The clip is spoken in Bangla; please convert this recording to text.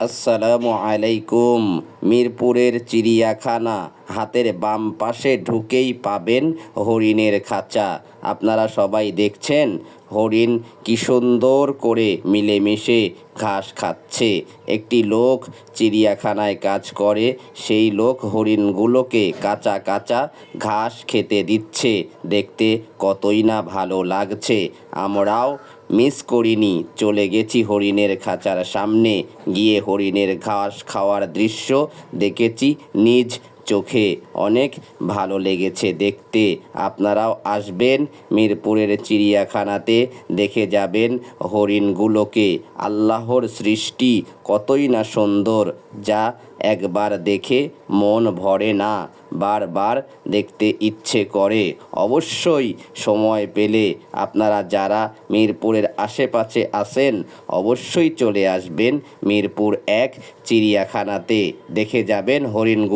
আসসালামু আলাইকুম। মিরপুরের চিড়িয়াখানা, হাতের বাম পাশে ঢুকেই পাবেন হরিণের খাঁচা। আপনারা সবাই দেখছেন হরিণ কি সুন্দর করে মিলেমিশে ঘাস খাচ্ছে। একটি লোক চিড়িয়াখানায় কাজ করে, সেই লোক হরিণগুলোকে কাঁচা কাঁচা ঘাস খেতে দিচ্ছে। দেখতে কতই না ভালো লাগছে। আমরাও মিস করিনি, চলে গেছি হরিণের খাঁচার সামনে, গিয়ে হরিণের ঘাস খাওয়ার দৃশ্য দেখেছি নিজ চোখে। অনেক ভালো লেগেছে দেখতে। আপনারাও আসবেন মিরপুরের চিড়িয়াখানাতে, দেখে যাবেন হরিণগুলোকে। আল্লাহর সৃষ্টি কতই না সুন্দর, যা একবার দেখে মন ভরে না, বারবার দেখতে ইচ্ছে করে। অবশ্যই সময় পেলে আপনারা যারা মিরপুরের আশেপাশে আছেন, অবশ্যই চলে আসবেন মিরপুর 1 চিড়িয়াখানাতে, দেখে যাবেন হরিণগুলো।